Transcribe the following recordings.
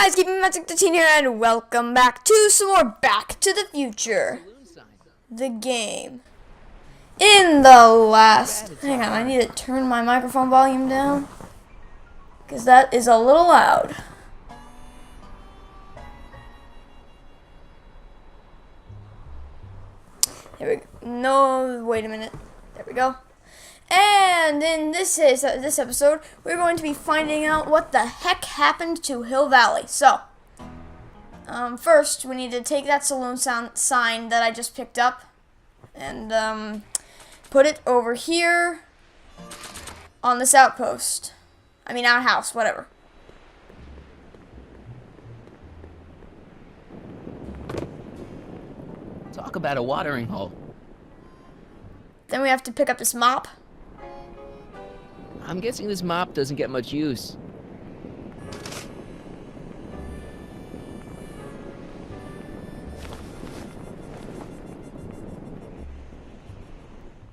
guys, keeping Magic the Teen here, and welcome back to some more Back to the Future. The game. In the last... Hang on, I need to turn my microphone volume down, because that is a little loud. There we go. No, wait a minute. There we go. And in this episode, we're going to be finding out what the heck happened to Hill Valley. So, first, we need to take that saloon sign that I just picked up and put it over here on this outpost. I mean, outhouse, whatever. Talk about a watering hole. Then we have to pick up this mop. I'm guessing this mop doesn't get much use.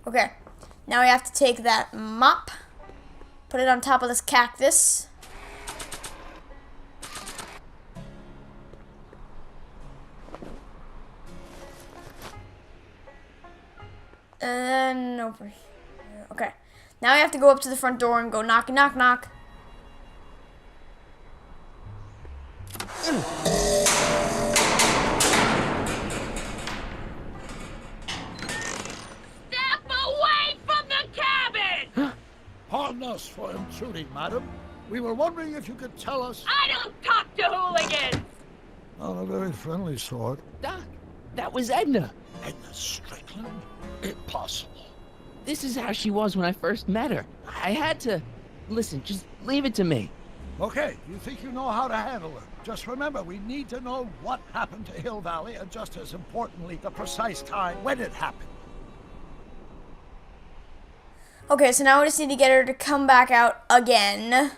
Okay, now we have to take that mop, put it on top of this cactus. And then over here. Okay. Now we have to go up to the front door and go knock, knock, knock. Step away from the cabin! Pardon us for intruding, madam. We were wondering if you could tell us... I don't talk to hooligans! On a very friendly sort. Doc, that was Edna. Edna Strickland? Impossible. This is how she was when I first met her. I had to... Listen, just leave it to me. Okay, you think you know how to handle her. Just remember, we need to know what happened to Hill Valley, and just as importantly, the precise time when it happened. Okay, so now we just need to get her to come back out again.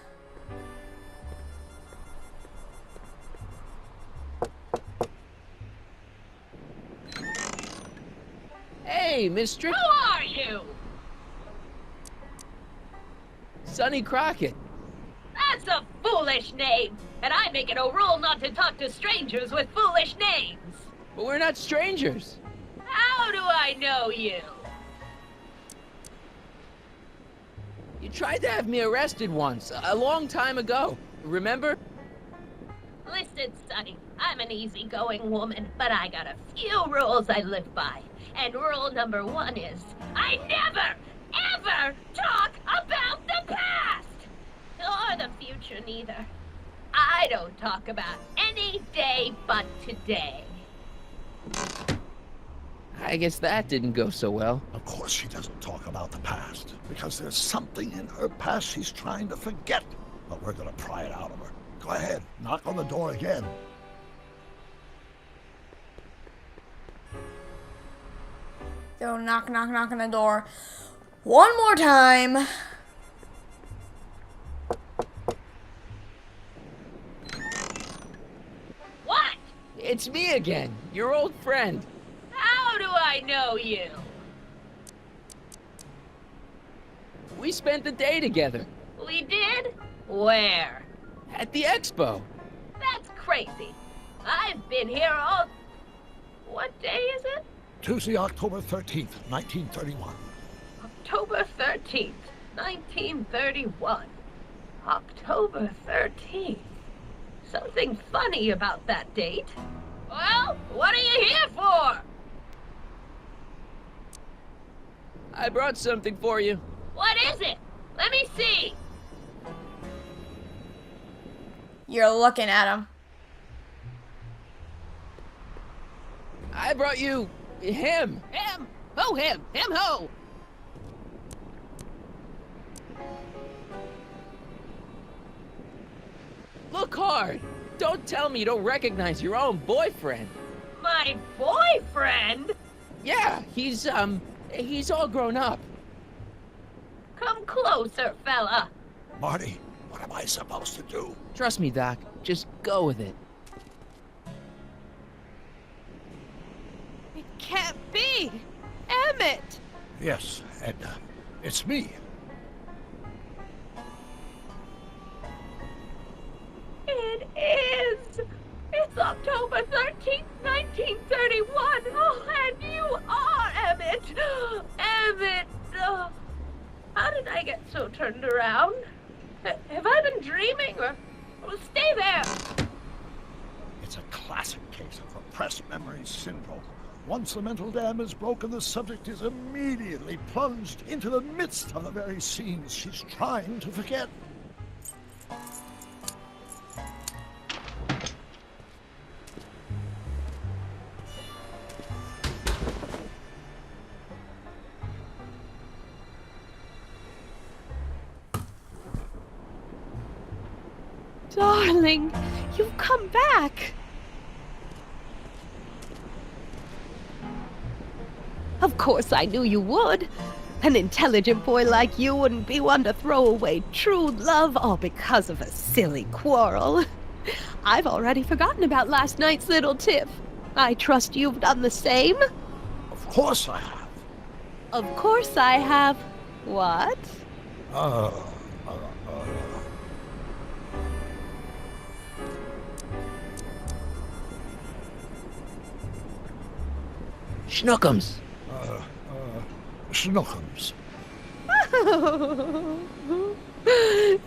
Hey, Miss Who are you? Sonny Crockett. That's a foolish name, and I make it a rule not to talk to strangers with foolish names. But we're not strangers. How do I know you? You tried to have me arrested once, a long time ago. Remember? Listen, Sonny, I'm an easygoing woman, but I got a few rules I live by. And rule number 1 is, I never, ever talk about the past! Or the future, neither. I don't talk about any day but today. I guess that didn't go so well. Of course she doesn't talk about the past, because there's something in her past she's trying to forget. But we're gonna pry it out of her. Go ahead, knock on the door again. Go knock, knock, knock on the door. One more time. What? It's me again, your old friend. How do I know you? We spent the day together We did? Where? at the expo. That's crazy. I've been here all... What day is it? Tuesday, October 13th, 1931. October 13th, 1931. October 13th. Something funny about that date. Well, what are you here for? I brought something for you. What is it? Let me see. You're looking at him. I brought you... him. Him. Who him? Him who? Look hard. Don't tell me you don't recognize your own boyfriend. My boyfriend? Yeah, he's all grown up. Come closer, fella. Marty, what am I supposed to do? Trust me, Doc. Just go with it. It can't be! Emmett! Yes, Edna. It's me. It is. It's October 13th, 1931. Oh, and you are Emmett. Emmett. Oh, how did I get so turned around? Have I been dreaming or... Well, stay there. It's a classic case of repressed memory syndrome. Once the mental dam is broken, the subject is immediately plunged into the midst of the very scenes she's trying to forget. Darling, you've come back. Of course I knew you would. An intelligent boy like you wouldn't be one to throw away true love all because of a silly quarrel. I've already forgotten about last night's little tiff. I trust you've done the same? Of course I have. Of course I have. What? Schnookums. Schnookums.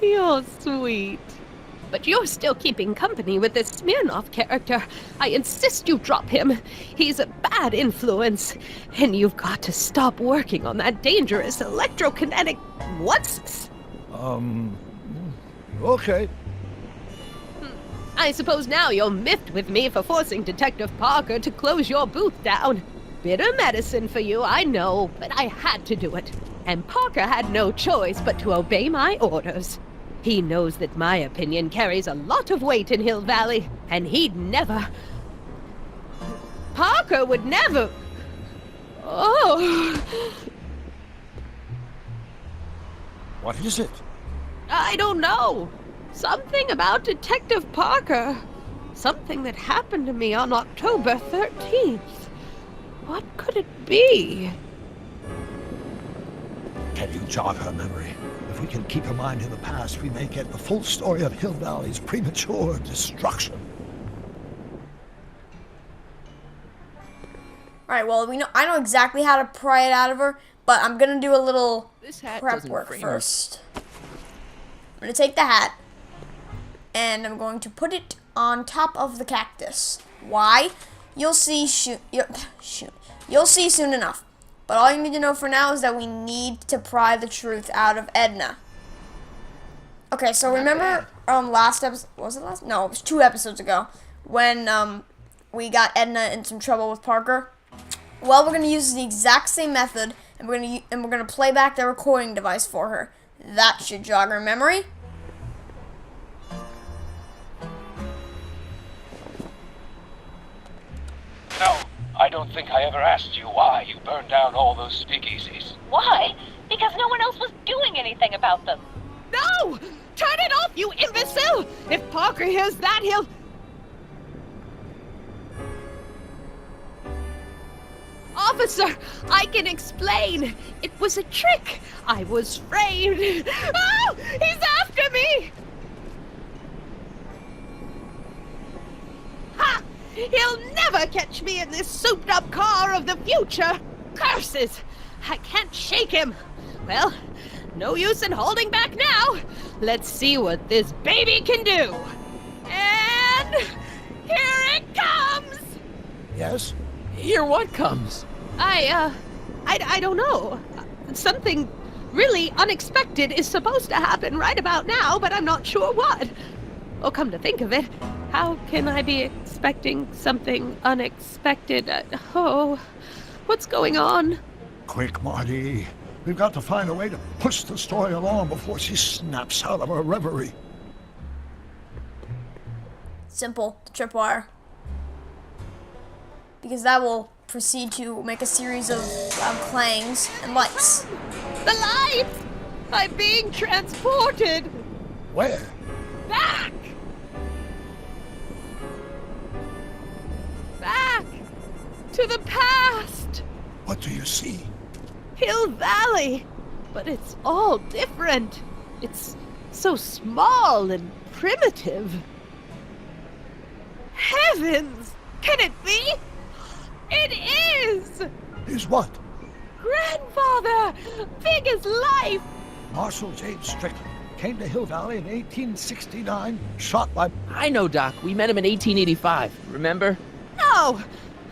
You're sweet. But you're still keeping company with this Smirnoff character. I insist you drop him. He's a bad influence. And you've got to stop working on that dangerous electrokinetic... What's... Okay. I suppose now you're miffed with me for forcing Detective Parker to close your booth down. Bitter medicine for you, I know, but I had to do it. And Parker had no choice but to obey my orders. He knows that my opinion carries a lot of weight in Hill Valley, and he'd never... Parker would never... Oh... What is it? I don't know. Something about Detective Parker. Something that happened to me on October 13th. What could it be? Can you jog her memory? If we can keep her mind in the past, we may get the full story of Hill Valley's premature destruction. Alright, well, I know exactly how to pry it out of her, but I'm gonna do a little This hat prep doesn't work frame her. first. I'm gonna take the hat, and I'm going to put it on top of the cactus. Why? You'll see You'll see soon enough. But all you need to know for now is that we need to pry the truth out of Edna. Okay, so remember last episode, was it last? No, it was 2 episodes ago when we got Edna in some trouble with Parker. Well, we're going to use the exact same method, and we're going to play back the recording device for her. That should jog her memory. No, I don't think I ever asked you why you burned down all those speakeasies. Why? Because no one else was doing anything about them. No! Turn it off, you imbecile! If Parker hears that, he'll... Officer, I can explain. It was a trick. I was framed. Oh! He's after me! Ha! He'll never catch me in this souped-up car of the future. Curses! I can't shake him. Well, no use in holding back now. Let's see what this baby can do. And here it comes! Yes? Here what comes? I don't know. Something really unexpected is supposed to happen right about now, but I'm not sure what. Oh, come to think of it, how can I be expecting something unexpected? What's going on? Quick, Marty. We've got to find a way to push the story along before she snaps out of her reverie. Simple, the tripwire. Because that will proceed to make a series of loud clangs and lights. The lights! I'm being transported! Where? Back! Back! To the past! What do you see? Hill Valley! But it's all different. It's so small and primitive. Heavens! Can it be? It is! Is what? Grandfather! Big as life! Marshal James Strickland came to Hill Valley in 1869, shot by... I know, Doc. We met him in 1885. Remember? No!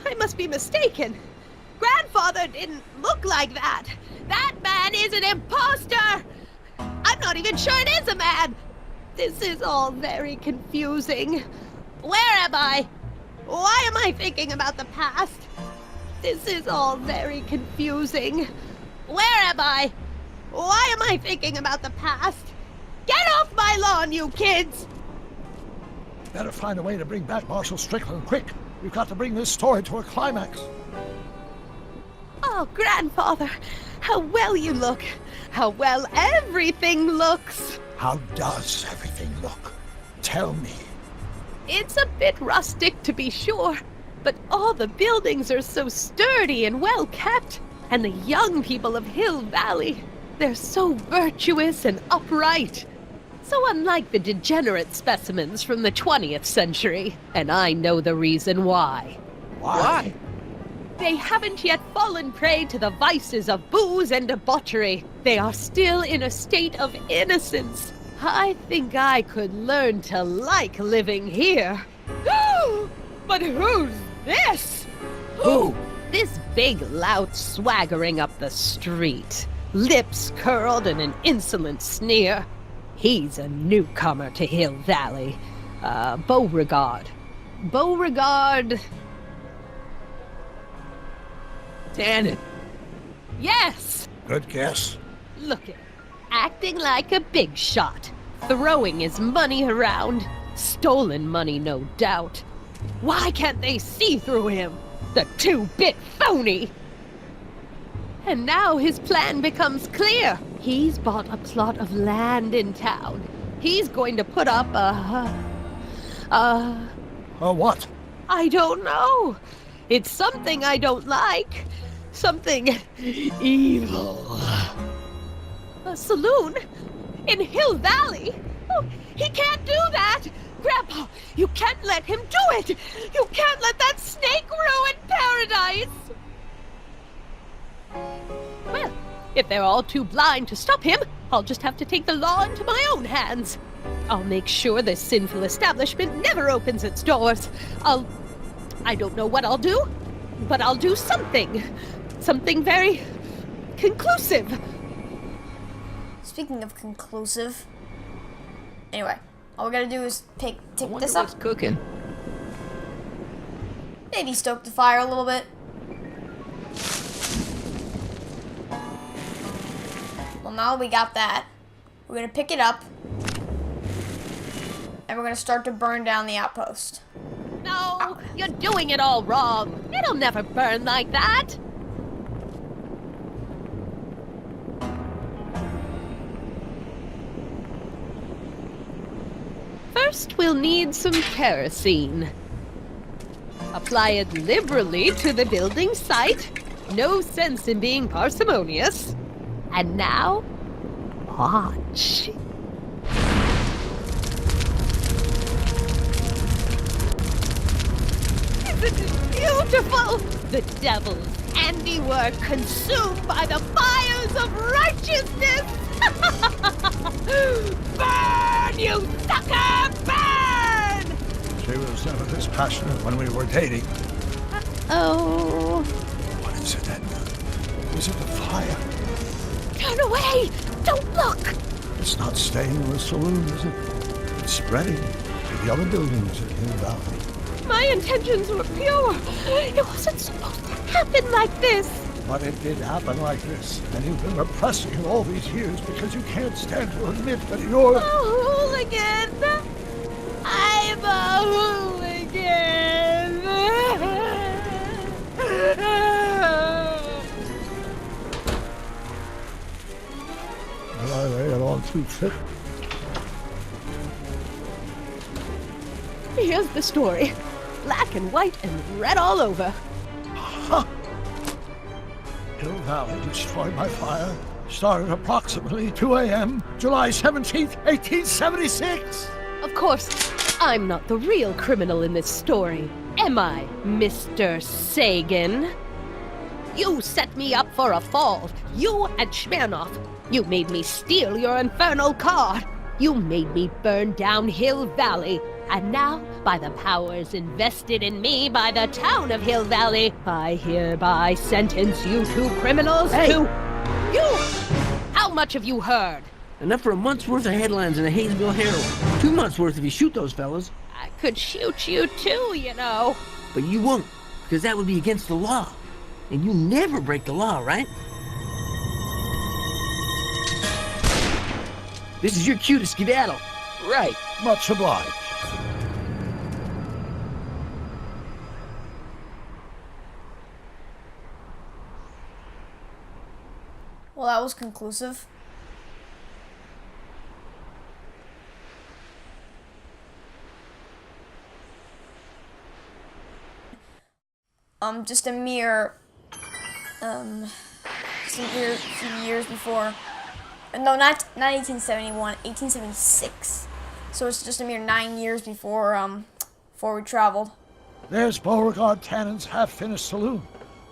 I must be mistaken. Grandfather didn't look like that. That man is an imposter! I'm not even sure it is a man! This is all very confusing. Where am I? Why am I thinking about the past? This is all very confusing. Where am I? Why am I thinking about the past? Get off my lawn, you kids! Better find a way to bring back Marshal Strickland quick. We've got to bring this story to a climax. Oh, Grandfather, how well you look. How well everything looks. How does everything look? Tell me. It's a bit rustic, to be sure, but all the buildings are so sturdy and well kept. And the young people of Hill Valley, they're so virtuous and upright. So unlike the degenerate specimens from the 20th century, and I know the reason why. Why? They haven't yet fallen prey to the vices of booze and debauchery. They are still in a state of innocence. I think I could learn to like living here. But who's this? Who? This big lout swaggering up the street, lips curled in an insolent sneer. He's a newcomer to Hill Valley. Beauregard. Beauregard... Tannen. Yes! Good guess. Look at him, acting like a big shot, throwing his money around. Stolen money, no doubt. Why can't they see through him? The two-bit phony! And now his plan becomes clear. He's bought a plot of land in town. He's going to put up What? I don't know. It's something I don't like. Something evil. A saloon? In Hill Valley? Oh, he can't do that! Grandpa, you can't let him do it! You can't let that snake ruin paradise! Well, if they're all too blind to stop him, I'll just have to take the law into my own hands. I'll make sure this sinful establishment never opens its doors. I don't know what I'll do, but I'll do something. Something very conclusive. Speaking of conclusive. Anyway, all we gotta do is take this What's up. cooking? Maybe stoke the fire a little bit. Well, now we got that. We're gonna pick it up. And we're gonna start to burn down the outpost. No, you're doing it all wrong. It'll never burn like that. First, we'll need some kerosene. Apply it liberally to the building site. No sense in being parsimonious. And now, watch. Isn't it beautiful? The devil's handiwork consumed by the fires of righteousness! Burn, you sucker! Burn! She was never this passionate when we were dating. Oh. What is it, Edna? Is it the fire? Turn away! Don't look! It's not staying in the saloon, is it? It's spreading to the other buildings at Hill Valley. My intentions were pure. It wasn't supposed to happen like this. But it did happen like this, and you've been repressing it all these years because you can't stand to admit that you're... A hooligan! I'm a hooligan! Well, I lay it on too thick. Here's the story. Black and white and red all over. Huh. Hill Valley destroyed by fire started approximately 2 a.m., July 17th, 1876. Of course, I'm not the real criminal in this story, am I, Mr. Sagan? You set me up for a fall. You and Smirnoff. You made me steal your infernal car. You made me burn down Hill Valley. And now, by the powers invested in me by the town of Hill Valley, I hereby sentence you two criminals to... You! How much have you heard? Enough for a month's worth of headlines in the Hayesville Herald. 2 months worth if you shoot those fellas. I could shoot you too, you know. But you won't, because that would be against the law. And you never break the law, right? This is your cue to skedaddle. Right. Much obliged. Well, that was conclusive. Just a mere few years before. No, not 1871, 1876. So it's just a mere 9 years before we traveled. There's Beauregard Tannen's half-finished saloon.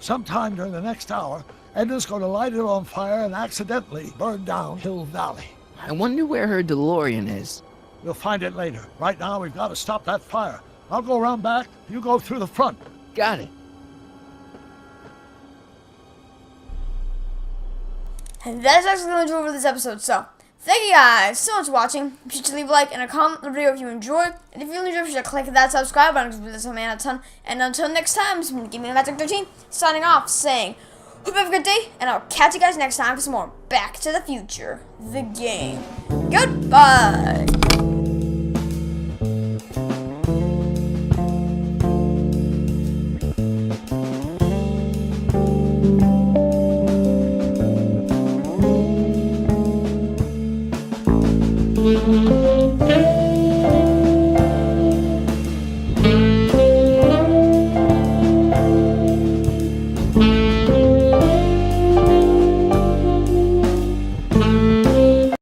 Sometime during the next hour, Edna's going to light it on fire and accidentally burn down Hill Valley. I wonder where her DeLorean is. We'll find it later. Right now, we've got to stop that fire. I'll go around back. You go through the front. Got it. And that's actually going to do it for this episode. So, thank you guys so much for watching. Be sure to leave a like and a comment on the video if you enjoyed. And if you enjoyed, be sure to click that subscribe button because we do this man a ton. And until next time, this has been Gaming Magic 13 signing off, saying, hope you have a good day, and I'll catch you guys next time for some more Back to the Future, the game. Goodbye!